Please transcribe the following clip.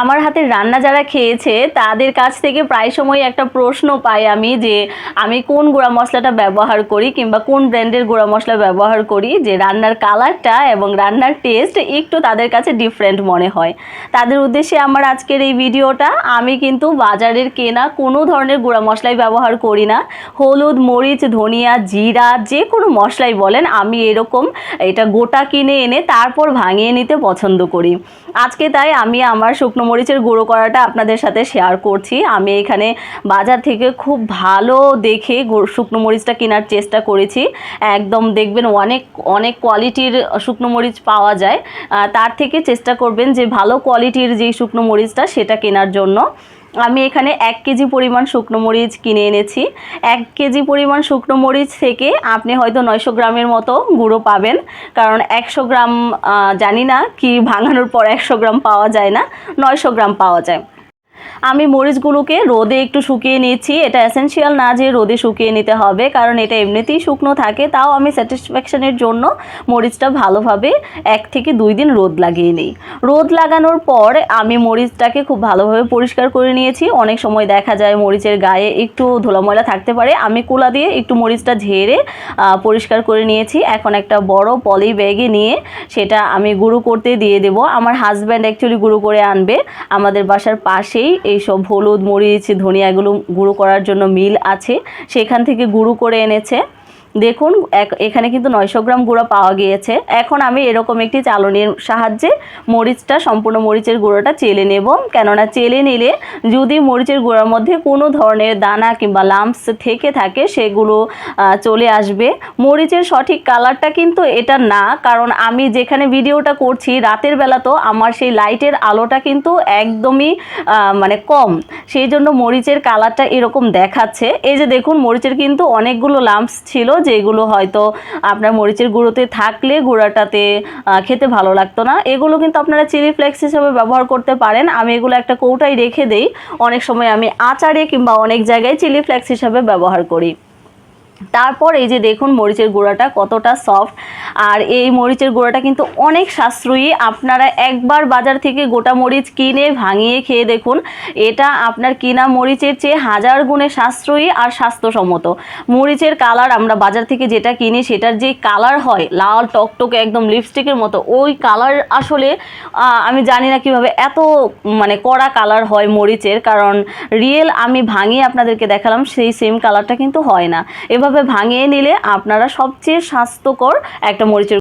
আমার হাতের রান্না যারা খেয়েছে তাদের কাছ থেকে প্রায় সময় একটা প্রশ্ন পাই আমি যে আমি কোন গুঁড়া মশলাটা ব্যবহার করি কিংবা কোন ব্র্যান্ডের গুঁড়া মশলা ব্যবহার করি, যে রান্নার কালারটা এবং রান্নার টেস্ট একটু তাদের কাছে ডিফারেন্ট মনে হয়। তাদের উদ্দেশ্যে আমার আজকের এই ভিডিওটা। আমি কিন্তু বাজারের কেনা কোনো ধরনের গুঁড়া মশলাই ব্যবহার করি না। হলুদ, মরিচ, ধনিয়া, জিরা, যে কোনো মশলাই বলেন, আমি এরকম এটা গোটা কিনে এনে তারপর ভাঙিয়ে নিতে পছন্দ করি। আজকে তাই আমি আমার শুকনো মরিচের গুঁড়ো করাটা আপনাদের সাথে শেয়ার করছি। আমি এখানে বাজার থেকে খুব ভালো দেখে শুকনো মরিচটা কেনার চেষ্টা করেছি। একদম দেখবেন অনেক অনেক কোয়ালিটির শুকনো মরিচ পাওয়া যায়, তার থেকে চেষ্টা করবেন যে ভালো কোয়ালিটির যেই শুকনো মরিচটা সেটা কেনার জন্য। আমি এখানে 1 কেজি পরিমাণ শুকনো মরিচ কিনে এনেছি। 1 কেজি পরিমাণ শুকনো মরিচ থেকে আপনি হয়তো 900 গ্রামের মতো গুঁড়ো পাবেন, কারণ 100 গ্রাম জানি না কি ভাঙানোর পর 100 গ্রাম পাওয়া যায় না, 900 গ্রাম পাওয়া যায়। আমি মরিচগুলোকে রোদে একটু শুকিয়ে নিয়েছি। এটা এসেনশিয়াল না যে রোদে শুকিয়ে নিতে হবে, কারণ এটা এমনিতেই শুকনো থাকে। তাও আমি স্যাটিসফ্যাকশনের জন্য মরিচটা ভালোভাবে 1 থেকে 2 দিন রোদ লাগিয়ে নিই। রোদ লাগানোর পর আমি মরিচটাকে খুব ভালোভাবে পরিষ্কার করে নিয়েছি। অনেক সময় দেখা যায় মরিচের গায়ে একটু ধুলা ময়লা থাকতে পারে। আমি কুলা দিয়ে একটু মরিচটা ঝেড়ে পরিষ্কার করে নিয়েছি। এখন একটা বড় পলি ব্যাগে নিয়ে সেটা আমি গুঁড়ো করতে দিয়ে দেব। আমার হাজব্যান্ড অ্যাকচুয়ালি গুঁড়ো করে আনবে। আমাদের বাসার পাশেই এইসব হলুদ, মরিচ, ধনিয়া এগুলো গুঁড়ো করার জন্য মিল আছে, সেখান থেকে গুঁড়ো করে এনেছে। দেখুন এখানে কিন্তু 900 গ্রাম গুঁড়ো পাওয়া গিয়েছে। এখন আমি এরকম একটি চালনির সাহায্যে মরিচটা, সম্পূর্ণ মরিচের গুঁড়োটা চেলে নেব। কেননা চেলে নিলে যদি মরিচের গুঁড়োর মধ্যে কোনো ধরনের দানা কিংবা লাম্পস থেকে থাকে সেগুলো চলে আসবে। মরিচের সঠিক কালারটা কিন্তু এটা না, কারণ আমি যেখানে ভিডিওটা করছি রাতের বেলা, তো আমার সেই লাইটের আলোটা কিন্তু একদমই মানে কম, সেই জন্য মরিচের কালারটা এরকম দেখাচ্ছে। এই যে দেখুন, মরিচের কিন্তু অনেকগুলো লাম্পস ছিল, যেগুলো হয়তো আপনার মরিচের গুঁড়োতে থাকলে গুঁড়াটাতে খেতে ভালো লাগতো না। এগুলো কিন্তু আপনারা চিলি ফ্লেক্স হিসেবে ব্যবহার করতে পারেন। আমি এগুলো একটা কৌটায় রেখে দেই। অনেক সময় আমি আচারে কিংবা অনেক জায়গায় চিলি ফ্লেক্স হিসেবে ব্যবহার করি। তারপর এই যে দেখুন মরিচের গুঁড়াটা কতটা সফট, আর এই মরিচের গুঁড়াটা কিন্তু অনেক সাশ্রয়ী। আপনারা একবার বাজার থেকে গোটা মরিচ কিনে ভাঙিয়ে খেয়ে দেখুন, এটা আপনার কিনা মরিচের চেয়ে 1000 গুণে সাশ্রয়ী আর স্বাস্থ্যসম্মত। মরিচের কালার আমরা বাজার থেকে যেটা কিনি সেটার যে কালার হয় লাল টকটকে একদম লিপস্টিকের মতো, ওই কালার আসলে আমি জানি না কিভাবে এত মানে কড়া কালার হয় মরিচের, কারণ রিয়েল আমি ভাঙিয়ে আপনাদেরকে দেখালাম সেই সেম কালারটা কিন্তু হয় না। এভাবে ভাঙিয়ে নিলে আপনারা সবচেয়ে স্বাস্থ্যকর একটা মরিচের